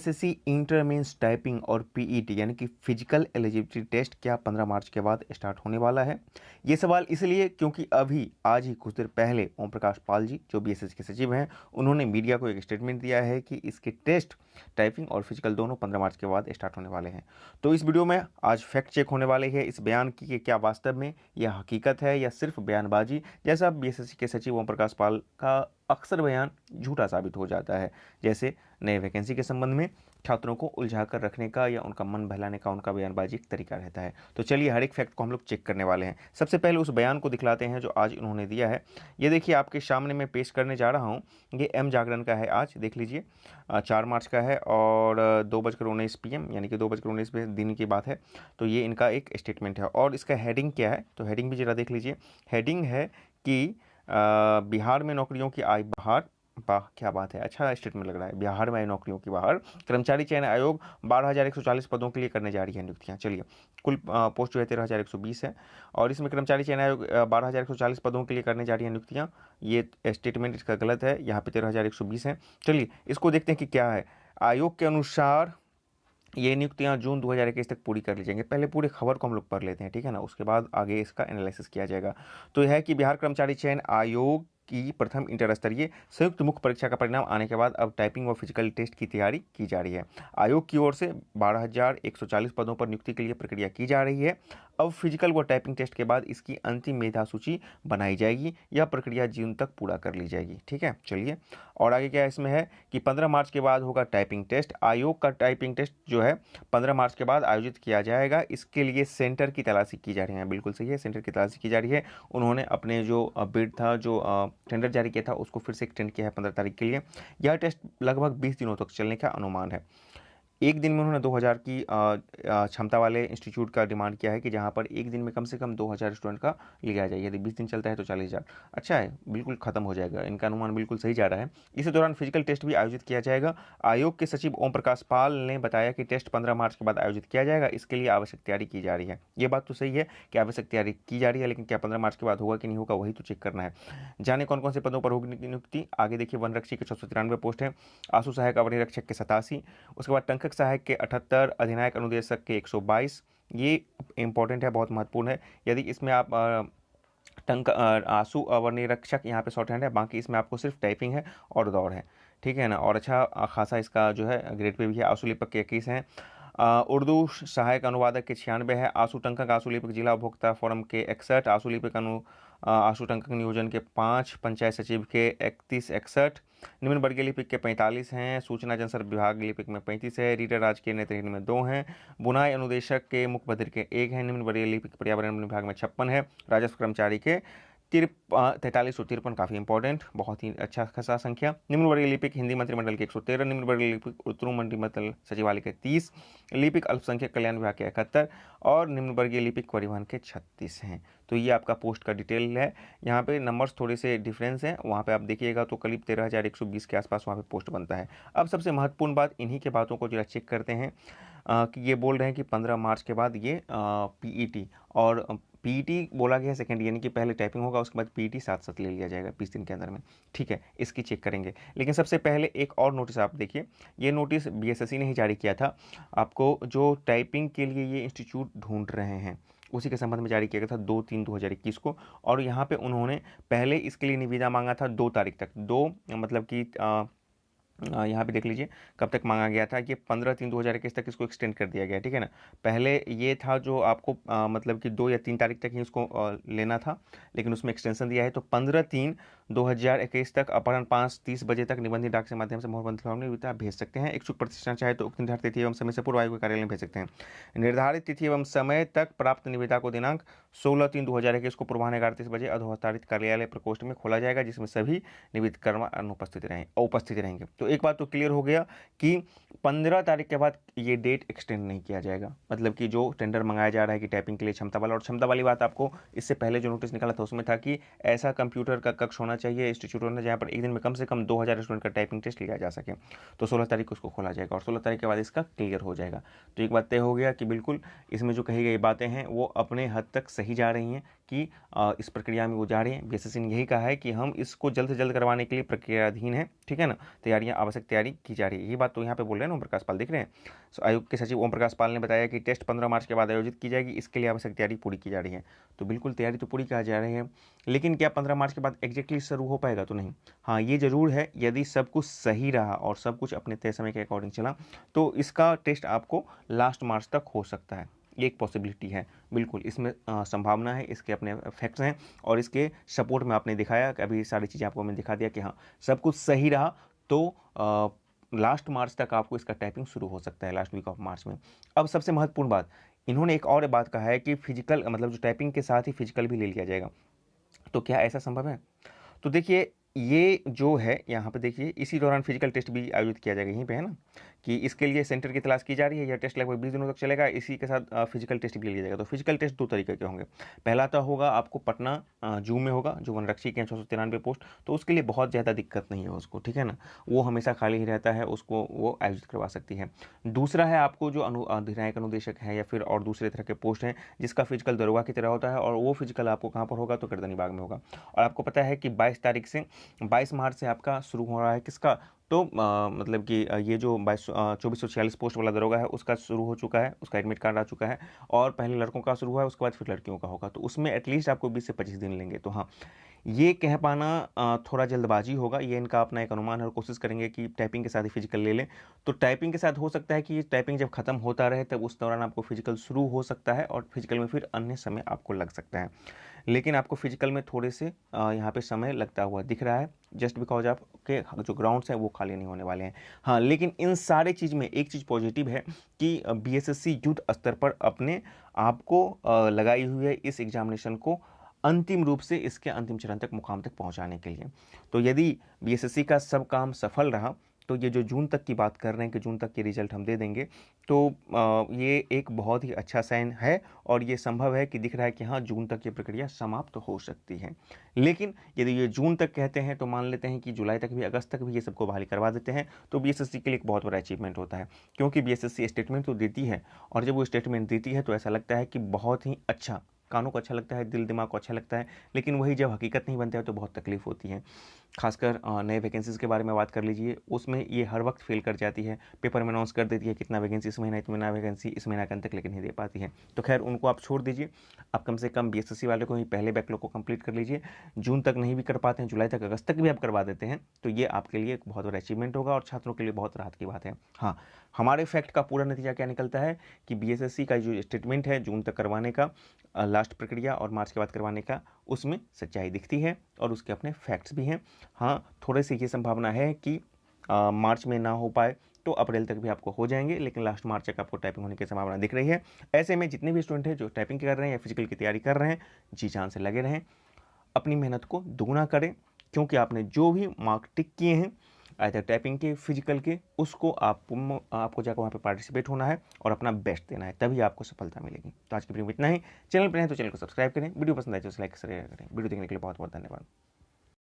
SSC inter mains typing और PET यानी कि फिजिकल एलिजिबिलिटी टेस्ट क्या 15 मार्च के बाद स्टार्ट होने वाला है। ये सवाल इसलिए क्योंकि अभी आज ही कुछ देर पहले ओम प्रकाश पाल जी जो बीएसएससी के सचिव हैं उन्होंने मीडिया को एक स्टेटमेंट दिया है कि इसके टेस्ट टाइपिंग और फिजिकल दोनों 15 मार्च के बाद स्टार्ट होने वाले हैं। तो इस वीडियो में आज फैक्ट चेक होने वाले हैं इस बयान की कि क्या वास्तव में यह हकीकत है या सिर्फ बयानबाजी, जैसा बीएसएससी के सचिव ओम प्रकाश पाल का अक्सर बयान झूठा साबित हो जाता है, जैसे नए वैकेंसी के संबंध में छात्रों को उलझा कर रखने का या उनका मन बहलाने का उनका बयानबाजी एक तरीका रहता है। तो चलिए हर एक फैक्ट को हम लोग चेक करने वाले हैं। सबसे पहले उस बयान को दिखलाते हैं जो आज इन्होंने दिया है। ये देखिए आपके सामने मैं पेश करने जा रहा हूँ। ये एम जागरण का है, आज देख लीजिए 4 मार्च का है और 2:19 PM यानी कि 2:19 दिन की बात है। तो ये इनका एक स्टेटमेंट है और इसका हेडिंग क्या है, तो हेडिंग भी जरा देख लीजिए। हेडिंग है कि बिहार में नौकरियों की आई बहार। वाह क्या बात है, अच्छा स्टेटमेंट लग रहा है। बिहार में आई नौकरियों की बहार, कर्मचारी चयन आयोग 12,140 पदों के लिए करने जा रही है नियुक्तियां। चलिए कुल पोस्ट जो है 13,120 है और इसमें कर्मचारी चयन आयोग 12,140 पदों के लिए करने जा रही है नियुक्तियां। ये स्टेटमेंट इसका गलत है, यहाँ पे 13,120 है। चलिए इसको देखते हैं कि क्या है। आयोग के अनुसार ये नियुक्तियां जून 2021 तक पूरी कर ली जाएंगी। पहले पूरी खबर को हम लोग पढ़ लेते हैं, ठीक है ना, उसके बाद आगे इसका एनालिसिस किया जाएगा। तो यह है कि बिहार कर्मचारी चयन आयोग की प्रथम इंटर स्तरीय संयुक्त मुख्य परीक्षा का परिणाम आने के बाद अब टाइपिंग व फिजिकल टेस्ट की तैयारी की जा रही है। आयोग की ओर से 12,140 पदों पर नियुक्ति के लिए प्रक्रिया की जा रही है। अब फिजिकल व टाइपिंग टेस्ट के बाद इसकी अंतिम मेधा सूची बनाई जाएगी। यह प्रक्रिया जून तक पूरा कर ली जाएगी, ठीक है। चलिए और आगे क्या इसमें है कि 15 मार्च के बाद होगा टाइपिंग टेस्ट। आयोग का टाइपिंग टेस्ट जो है 15 मार्च के बाद आयोजित किया जाएगा। इसके लिए सेंटर की तलाशी की जा रही है। बिल्कुल सही है, सेंटर की तलाशी की जा रही है। उन्होंने अपने जो बिड था, जो टेंडर जारी किया था, उसको फिर से एक्सटेंड किया है 15 तारीख के लिए। यह टेस्ट लगभग 20 दिनों तक चलने का अनुमान है। एक दिन में उन्होंने 2,000 की क्षमता वाले इंस्टीट्यूट का डिमांड किया है कि जहां पर एक दिन में कम से कम 2,000 स्टूडेंट का लिया जाए। यदि 20 दिन चलता है तो 40,000। अच्छा है, बिल्कुल खत्म हो जाएगा, इनका अनुमान बिल्कुल सही जा रहा है। इसी दौरान फिजिकल टेस्ट भी आयोजित किया जाएगा। आयोग के सचिव ओम प्रकाश पाल ने बताया कि टेस्ट 15 मार्च के बाद आयोजित किया जाएगा। इसके लिए आवश्यक तैयारी की जा रही है। ये बात तो सही है कि आवश्यक तैयारी की जा रही है, लेकिन क्या 15 मार्च के बाद होगा कि नहीं होगा वही तो चेक करना है। जाने कौन कौन से पदों पर होगी नियुक्ति। आगे देखिए, वन रक्षी के 693 पोस्ट है, आंसू सहायक अवर रक्षक के 87, उसके बाद टंकक सहायक के 78, अधिनायक अनुदेशक के 122। ये इंपॉर्टेंट है, बहुत महत्वपूर्ण है। यदि इसमें आप आंसू अवनिरीक्षक यहाँ पे शॉर्ट हैंड है, बाकी इसमें आपको सिर्फ टाइपिंग है और दौड़ है, ठीक है ना। और अच्छा खासा इसका जो है ग्रेड पे भी है। आंसू लिपक के 21 हैं। उर्दू सहायक अनुवादक के 96 है। आंसू टंकक आंसू लिपिक जिला उपभोक्ता फोरम के 61, आंसू लिपिक आंसू टंकक नियोजन के 5, पंचायत सचिव के 31-61, निम्न वर्गीय लिपिक के 45 हैं। सूचना जनसंपर्क विभाग लिपिक में 35 है। रीडर राजकीय नेतृत्व में 2 हैं। बुनाई अनुदेशक के मुख्य बधिर के 1 है। निम्न वर्गीय लिपिक पर्यावरण विभाग में 56 है। राजस्व कर्मचारी के 4353, काफ़ी इंपॉर्टेंट, बहुत ही अच्छा खासा संख्या। निम्न वर्गीय लिपिक हिंदी मंत्रिमंडल के 113, निम्न वर्गीय लिपिक उत्तरी मंत्रिमंडल सचिवालय के 30, लिपिक अल्पसंख्यक कल्याण विभाग के 71 और निम्न वर्गीय लिपिक परिवहन के 36 हैं। तो ये आपका पोस्ट का डिटेल है। यहाँ पे नंबर्स थोड़े से डिफरेंस हैं, वहाँ पे आप देखिएगा तो करीब 13,120 के आसपास वहाँ पे पोस्ट बनता है। अब सबसे महत्वपूर्ण बात, इन्हीं के बातों को जरा चेक करते हैं कि ये बोल रहे हैं कि 15 मार्च के बाद ये पीईटी और पीईटी बोला गया है सेकंड, यानी कि पहले टाइपिंग होगा उसके बाद पीईटी साथ साथ ले लिया जाएगा 20 दिन के अंदर में, ठीक है। इसकी चेक करेंगे, लेकिन सबसे पहले एक और नोटिस आप देखिए। ये नोटिस बीएसएससी ने ही जारी किया था आपको, जो टाइपिंग के लिए ये इंस्टीट्यूट ढूंढ रहे हैं उसी के संबंध में जारी किया गया था 2/3/2021 को। और यहाँ पे उन्होंने पहले इसके लिए निविदा मांगा था 2 तारीख तक, 2 मतलब कि यहाँ पे देख लीजिए कब तक मांगा गया था कि 15/3/2021 तक इसको एक्सटेंड कर दिया गया, ठीक है ना। पहले ये था जो आपको मतलब कि 2 या 3 तारीख तक ही इसको लेना था, लेकिन उसमें एक्सटेंशन दिया है। तो 15/3/2021 तक अपराह्न 5:30 बजे तक निबंधित डाक के माध्यम से मोहरबंद निविदा भेज सकते हैं। इच्छुक प्रतिष्ठान चाहे तो उक्त निर्धारित तिथि एवं समय से पूर्व आयोग के कार्यालय में भेज सकते हैं। निर्धारित तिथि एवं समय तक प्राप्त निविदा को दिनांक 16/3/2021 को पूर्वाह्न 11:30 बजे अधोतारित कार्यालय प्रकोष्ठ में खोला जाएगा, जिसमें सभी निविदा कर्मा उपस्थित रहेंगे। तो एक बात तो क्लियर हो गया कि 15 तारीख के बाद ये डेट एक्सटेंड नहीं किया जाएगा। मतलब कि जो टेंडर मंगाया जा रहा है कि टाइपिंग के लिए क्षमता वाला, और क्षमता वाली बात आपको इससे पहले जो नोटिस निकाला था उसमें था कि ऐसा कंप्यूटर का कक्ष होना चाहिए इंस्टीट्यूट होना जहाँ पर एक दिन में कम से कम 2,000 स्टूडेंट का टाइपिंग टेस्ट लिया जा सके। तो 16 तारीख को उसको खोला जाएगा और 16 तारीख के बाद इसका क्लियर हो जाएगा। तो एक बात तय हो गया कि बिल्कुल इसमें जो कही गई बातें हैं वो अपने हद तक सही जा रही हैं कि इस प्रक्रिया में वो जा रही हैं। बीएसएससी ने यही कहा है कि हम इसको जल्द से जल्द करवाने के लिए प्रक्रियाधीन है, ठीक है ना। तैयारियां आवश्यक तैयारी की जा रही है, ये बात तो यहाँ पे बोल रहे हैं ना ओम प्रकाश पाल, दिख रहे हैं। आयोग के सचिव ओम प्रकाश पाल ने बताया कि टेस्ट 15 मार्च के बाद आयोजित की जाएगी, इसके लिए आवश्यक तैयारी पूरी की जा रही है। तो बिल्कुल तैयारी तो पूरी की जा रही है, लेकिन क्या 15 मार्च के बाद एग्जैक्टली शुरू हो पाएगा? तो नहीं। हाँ, ये जरूर है, यदि सब कुछ सही रहा और सब कुछ अपने तय समय के अकॉर्डिंग चला तो इसका टेस्ट आपको लास्ट मार्च तक हो सकता है। ये एक पॉसिबिलिटी है, बिल्कुल इसमें संभावना है, इसके अपने फैक्ट्स हैं और इसके सपोर्ट में आपने दिखाया कि अभी सारी चीज़ें आपको मैंने दिखा दिया कि हाँ सब कुछ सही रहा तो लास्ट मार्च तक आपको इसका टाइपिंग शुरू हो सकता है, लास्ट वीक ऑफ मार्च में। अब सबसे महत्वपूर्ण बात, इन्होंने एक और बात कहा है कि फिजिकल मतलब जो टाइपिंग के साथ ही फिजिकल भी ले लिया जाएगा। तो क्या ऐसा संभव है? तो देखिए ये जो है यहाँ पे देखिए इसी दौरान फिजिकल टेस्ट भी आयोजित किया जाएगा, यहीं पे है ना कि इसके लिए सेंटर की तलाश की जा रही है। यह टेस्ट लगभग 20 दिनों तक चलेगा, इसी के साथ फिजिकल टेस्ट भी लिया जाएगा। तो फिजिकल टेस्ट दो तरीके के होंगे। पहला तो होगा आपको पटना जू में होगा, जो वनरक्षी के 693 पोस्ट, तो उसके लिए बहुत ज़्यादा दिक्कत नहीं है उसको, ठीक है ना, वो हमेशा खाली ही रहता है, उसको वो आयोजित करवा सकती है। दूसरा है आपको जो अधिनायक अनुदेशक है या फिर और दूसरे तरह के पोस्ट हैं जिसका फिजिकल दरोगा की तरह होता है, और वो फिजिकल आपको कहाँ पर होगा? तो गर्दनी बाग में होगा। और आपको पता है कि 22 मार्च से आपका शुरू हो रहा है किसका? तो मतलब कि ये जो 2446 पोस्ट वाला दरोगा है उसका शुरू हो चुका है, उसका एडमिट कार्ड आ चुका है, और पहले लड़कों का शुरू हुआ है, उसके बाद फिर लड़कियों का होगा। तो उसमें एटलीस्ट आपको 20 से 25 दिन लेंगे। तो हाँ, ये कह पाना थोड़ा जल्दबाजी होगा, ये इनका अपना एक अनुमान है, और कोशिश करेंगे कि टाइपिंग के साथ ही फिजिकल ले लें। तो टाइपिंग के साथ हो सकता है कि टाइपिंग जब खत्म होता रहे तब उस दौरान आपको फिजिकल शुरू हो सकता है, और फिजिकल में फिर अन्य समय आपको लग सकता है। लेकिन आपको फिजिकल में थोड़े से यहाँ पे समय लगता हुआ दिख रहा है, जस्ट बिकॉज आपके जो ग्राउंड्स हैं वो खाली नहीं होने वाले हैं। हाँ, लेकिन इन सारे चीज़ में एक चीज़ पॉजिटिव है कि बीएसएससी युद्ध स्तर पर अपने आप को लगाई हुई है इस एग्जामिनेशन को अंतिम रूप से इसके अंतिम चरण तक, मुकाम तक पहुंचाने के लिए। तो यदि बीएसएससी का सब काम सफल रहा तो ये जो जून तक की बात कर रहे हैं कि जून तक के रिजल्ट हम दे देंगे, तो ये एक बहुत ही अच्छा साइन है, और ये संभव है कि दिख रहा है कि हाँ जून तक ये प्रक्रिया समाप्त हो सकती है। लेकिन यदि ये जून तक कहते हैं तो मान लेते हैं कि जुलाई तक भी, अगस्त तक भी ये सबको बहाली करवा देते हैं, तो बीएसएससी के लिए एक बहुत बड़ा अचीवमेंट होता है। क्योंकि बीएसएससी स्टेटमेंट तो देती है, और जब वो स्टेटमेंट देती है तो ऐसा लगता है कि बहुत ही अच्छा, कानों को अच्छा लगता है, दिल दिमाग को अच्छा लगता है, लेकिन वही जब हकीकत नहीं बनता है तो बहुत तकलीफ होती है। खासकर नए वैकेंसीज़ के बारे में बात कर लीजिए, उसमें ये हर वक्त फेल कर जाती है। पेपर में अनाउंस कर देती है कितना वैकेंसी इस महीना, इतना वैकेंसी इस महीना के अंत तक, लेकिन नहीं दे पाती है। तो खैर उनको आप छोड़ दीजिए, आप कम से कम बीएसएससी वाले को ही पहले बैकलॉग को कंप्लीट कर लीजिए। जून तक नहीं भी कर पाते हैं, जुलाई तक, अगस्त तक भी आप करवा देते हैं, तो ये आपके लिए एक बहुत बड़ा अचीवमेंट होगा और छात्रों के लिए बहुत राहत की बात है। हाँ, हमारे फैक्ट का पूरा नतीजा क्या निकलता है कि बीएसएससी का जो स्टेटमेंट है जून तक करवाने का, लास्ट प्रक्रिया, और मार्च के बाद करवाने का, उसमें सच्चाई दिखती है और उसके अपने फैक्ट्स भी हैं। हाँ, थोड़े से ये संभावना है कि मार्च में ना हो पाए तो अप्रैल तक भी आपको हो जाएंगे, लेकिन लास्ट मार्च तक आपको टाइपिंग होने की संभावना दिख रही है। ऐसे में जितने भी स्टूडेंट हैं जो टाइपिंग कर रहे हैं या फिजिकल की तैयारी कर रहे हैं, जी जान से लगे रहें, अपनी मेहनत को दोगुना करें, क्योंकि आपने जो भी मार्क टिक किए हैं आइदर टाइपिंग के, फिजिकल के, उसको आपको जाकर वहाँ पे पार्टिसिपेट होना है और अपना बेस्ट देना है, तभी आपको सफलता मिलेगी। तो आज की वीडियो में इतना ही। चैनल पर हैं तो चैनल को सब्सक्राइब करें, वीडियो पसंद आए तो लाइक शेयर करें। वीडियो देखने के लिए बहुत बहुत धन्यवाद।